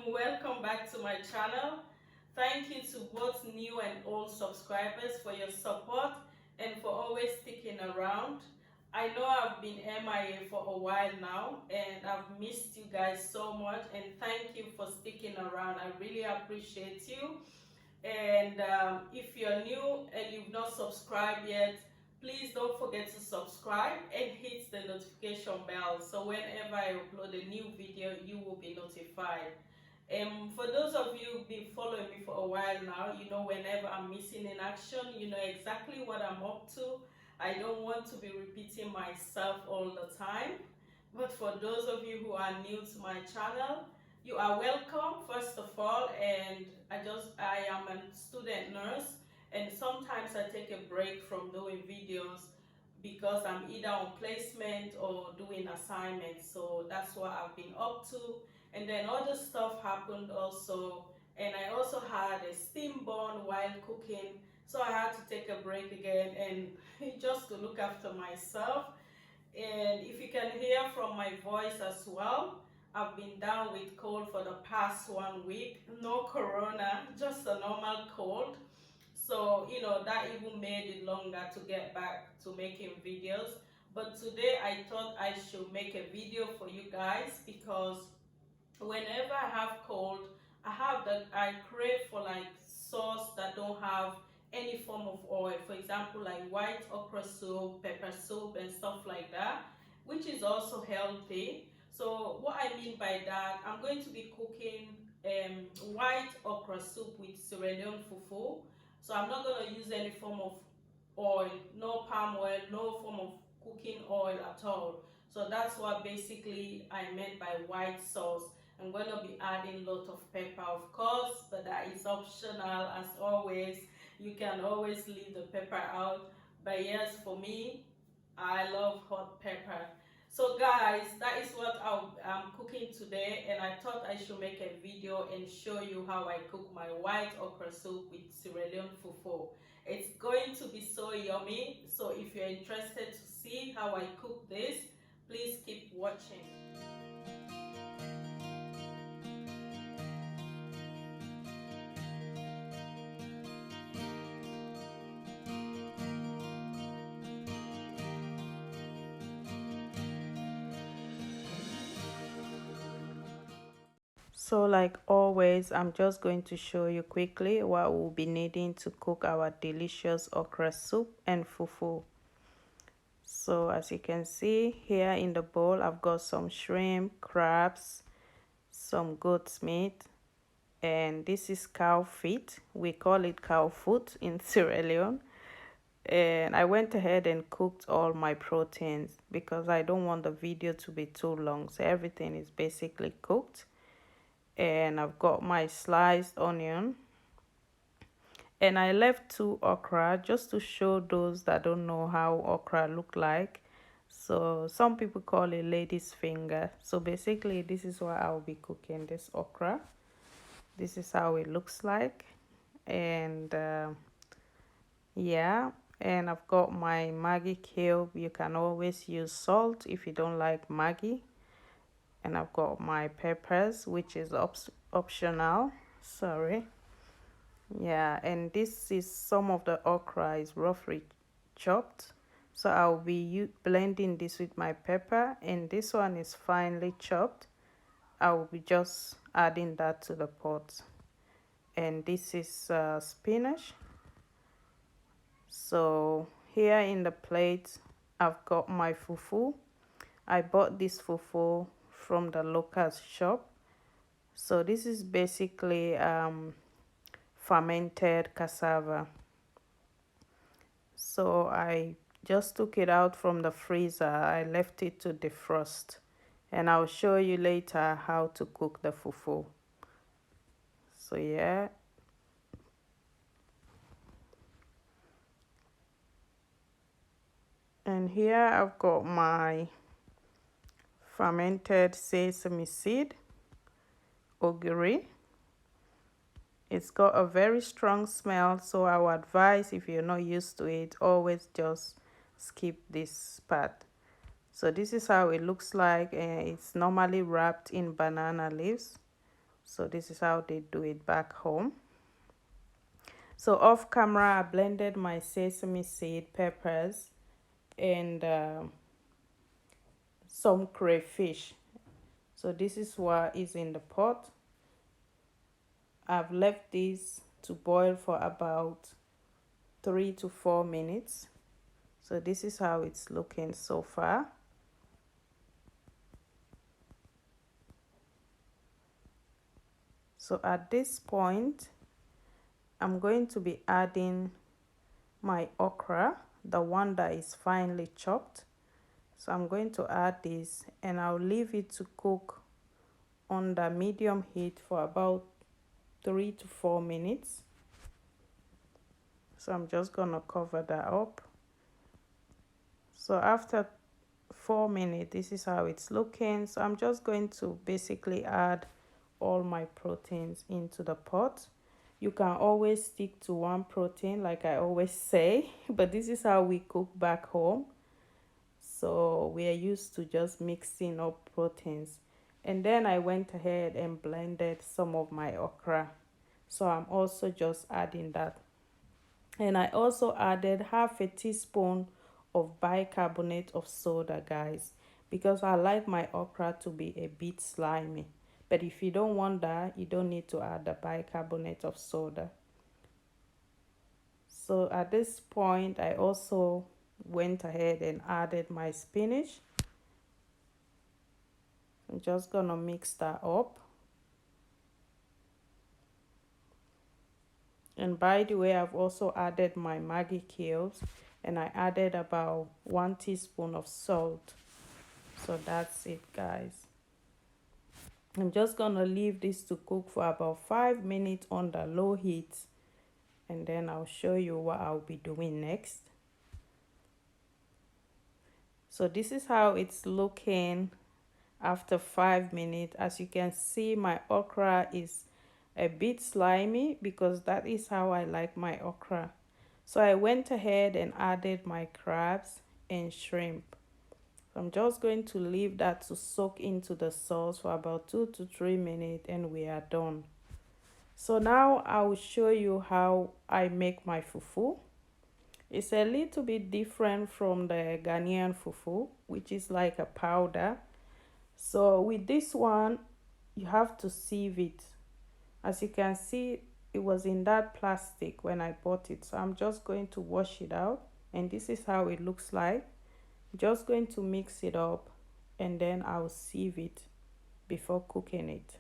Welcome back to my channel. Thank you to both new and old subscribers for your support and for always sticking around. I know I've been MIA for a while now and I've missed you guys so much, and thank you for sticking around. I really appreciate you. And if you're new and you've not subscribed yet, please don't forget to subscribe and hit the notification bell so whenever I upload a new video you will be notified. For those of you who've been following me for a while now, you know whenever I'm missing in action, you know exactly what I'm up to. I don't want to be repeating myself all the time. But for those of you who are new to my channel, you are welcome first of all. And I am a student nurse, and sometimes I take a break from doing videos because I'm either on placement or doing assignments. So that's what I've been up to. And then other stuff happened also, and I also had a steam burn while cooking, so I had to take a break again and just to look after myself. And if you can hear from my voice as well, I've been down with cold for the past 1 week. No corona, just a normal cold. So, you know, that even made it longer to get back to making videos. But today I thought I should make a video for you guys because whenever I have cold, I crave for like sauce that don't have any form of oil. For example, like white okra soup, pepper soup, and stuff like that, which is also healthy. So what I mean by that, I'm going to be cooking white okra soup with Sierra Leone fufu. So I'm not going to use any form of oil, no palm oil, no form of cooking oil at all. So that's what basically I meant by white sauce. I'm going to be adding a lot of pepper, of course, but that is optional as always. You can always leave the pepper out. But yes, for me, I love hot pepper. So guys, that is what I'm cooking today, and I thought I should make a video and show you how I cook my white okra soup with Sierra Leone fufu. It's going to be so yummy. So if you're interested to see how I cook this, please keep watching. So like always, I'm just going to show you quickly what we'll be needing to cook our delicious okra soup and fufu. So as you can see here in the bowl, I've got some shrimp, crabs, some goat's meat, and this is cow feet. We call it cow foot in Sierra Leone. And I went ahead and cooked all my proteins because I don't want the video to be too long. So everything is basically cooked. And I've got my sliced onion, and I left 2 okra just to show those that don't know how okra look like. So some people call it lady's finger. So basically this is what I'll be cooking, this okra. This is how it looks like. And yeah, and I've got my Maggi cube. You can always use salt if you don't like Maggi. And I've got my peppers, which is optional, sorry. Yeah, and this is some of the okra is roughly chopped, so I'll be blending this with my pepper, and this one is finely chopped. I will be just adding that to the pot. And this is spinach. So here in the plate I've got my fufu. I bought this fufu from the local shop. So this is basically fermented cassava. So I just took it out from the freezer. I left it to defrost, and I'll show you later how to cook the fufu. So yeah, and here I've got my fermented sesame seed, ogiri. It's got a very strong smell, so I would advise, if you're not used to it, always just skip this part. So this is how it looks like, and it's normally wrapped in banana leaves. So this is how they do it back home. So off camera, I blended my sesame seed, peppers, and some crayfish. So this is what is in the pot. I've left this to boil for about 3 to 4 minutes. So this is how it's looking so far. So at this point, I'm going to be adding my okra, the one that is finely chopped. So I'm going to add this and I'll leave it to cook under medium heat for about 3 to 4 minutes. So I'm just gonna cover that up. So after 4 minutes, this is how it's looking. So I'm just going to basically add all my proteins into the pot. You can always stick to one protein like I always say, but this is how we cook back home. So we are used to just mixing up proteins. And then I went ahead and blended some of my okra. So I'm also just adding that. And I also added half a teaspoon of bicarbonate of soda, guys, because I like my okra to be a bit slimy. But if you don't want that, you don't need to add the bicarbonate of soda. So at this point, I also went ahead and added my spinach. I'm just gonna mix that up. And by the way, I've also added my Maggi cubes, and I added about 1 teaspoon of salt. So that's it, guys. I'm just gonna leave this to cook for about 5 minutes under low heat, and then I'll show you what I'll be doing next. So this is how it's looking after 5 minutes. As you can see, my okra is a bit slimy because that is how I like my okra. So I went ahead and added my crabs and shrimp. I'm just going to leave that to soak into the sauce for about 2 to 3 minutes and we are done. So now I will show you how I make my fufu. It's a little bit different from the Ghanaian fufu, which is like a powder. So with this one, you have to sieve it. As you can see, it was in that plastic when I bought it. So I'm just going to wash it out. And this is how it looks like. Just going to mix it up and then I'll sieve it before cooking it.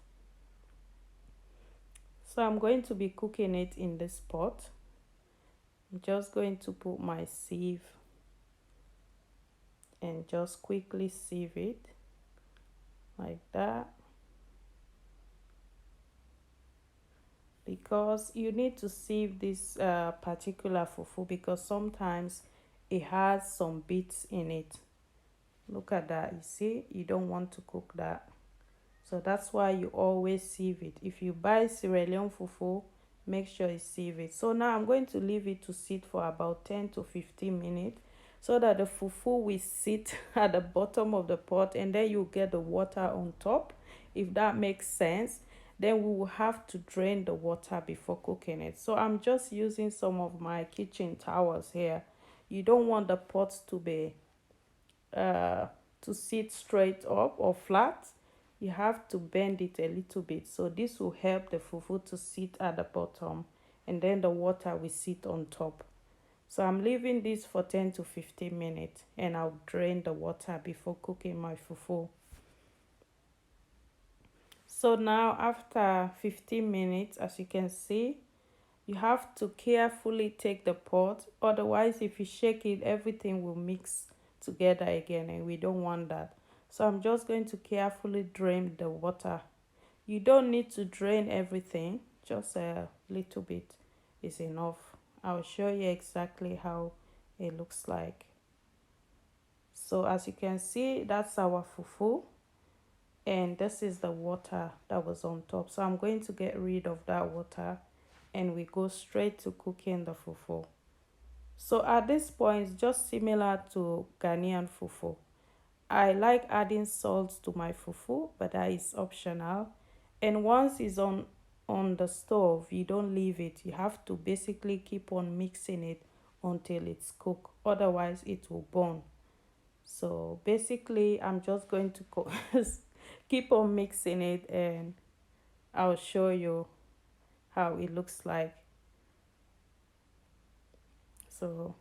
So I'm going to be cooking it in this pot. I'm just going to put my sieve and just quickly sieve it like that. Because you need to sieve this particular fufu because sometimes it has some bits in it. Look at that, you see, you don't want to cook that. So that's why you always sieve it. If you buy Sierra Leone fufu, make sure you sieve it. So now I'm going to leave it to sit for about 10 to 15 minutes so that the fufu will sit at the bottom of the pot and then you get the water on top. If that makes sense, then we will have to drain the water before cooking it. So I'm just using some of my kitchen towels here. You don't want the pot to be to sit straight up or flat. You have to bend it a little bit. So this will help the fufu to sit at the bottom and then the water will sit on top. So I'm leaving this for 10 to 15 minutes and I'll drain the water before cooking my fufu. So now after 15 minutes, as you can see, you have to carefully take the pot. Otherwise, if you shake it, everything will mix together again and we don't want that. So I'm just going to carefully drain the water. You don't need to drain everything, just a little bit is enough. I'll show you exactly how it looks like. So as you can see, that's our fufu. And this is the water that was on top. So I'm going to get rid of that water and we go straight to cooking the fufu. So at this point, it's just similar to Ghanaian fufu. I like adding salt to my fufu, but that is optional. And once it's on the stove, you don't leave it. You have to basically keep on mixing it until it's cooked, otherwise it will burn. So basically I'm just going to keep on mixing it, and I'll show you how it looks like. So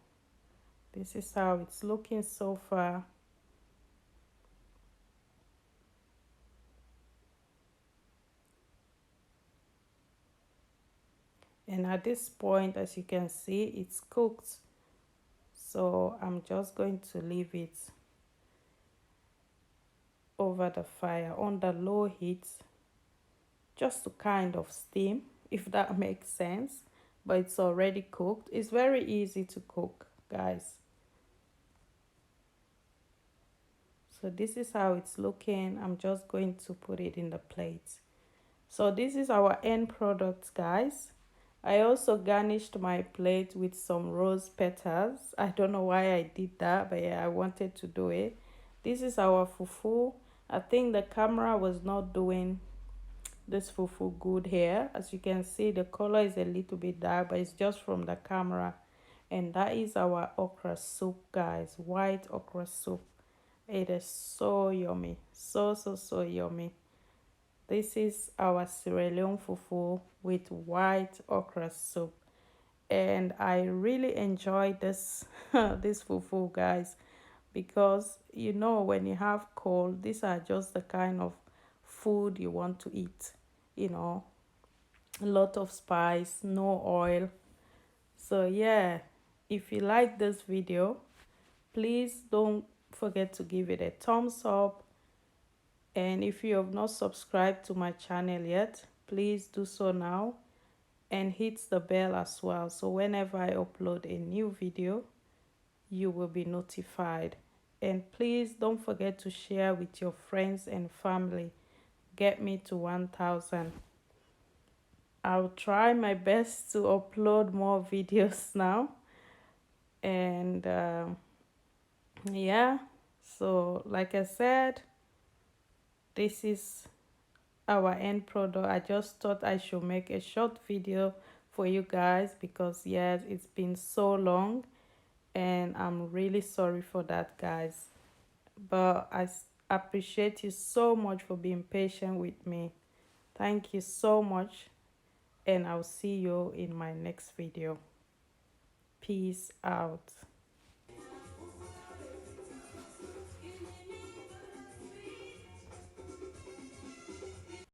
this is how it's looking so far. And at this point, as you can see, it's cooked. So I'm just going to leave it over the fire on the low heat, just to kind of steam, if that makes sense. But it's already cooked. It's very easy to cook, guys. So this is how it's looking. I'm just going to put it in the plate. So this is our end product, guys. I also garnished my plate with some rose petals. I don't know why I did that, but yeah, I wanted to do it. This is our fufu. I think the camera was not doing this fufu good here. As you can see, the color is a little bit dark, but it's just from the camera. And that is our okra soup, guys. White okra soup. It is so yummy. So yummy. This is our Sierra Leone fufu with white okra soup. And I really enjoy this this fufu, guys, because you know when you have cold, these are just the kind of food you want to eat. You know, a lot of spice, no oil. So yeah, if you like this video, please don't forget to give it a thumbs up. And if you have not subscribed to my channel yet, please do so now, and hit the bell as well, so whenever I upload a new video, you will be notified. And please don't forget to share with your friends and family. Get me to 1000. I'll try my best to upload more videos now. And yeah, so like I said, this is our end product. I just thought I should make a short video for you guys, because yes, it's been so long, and I'm really sorry for that, guys. But I appreciate you so much for being patient with me. Thank you so much, and I'll see you in my next video. Peace out.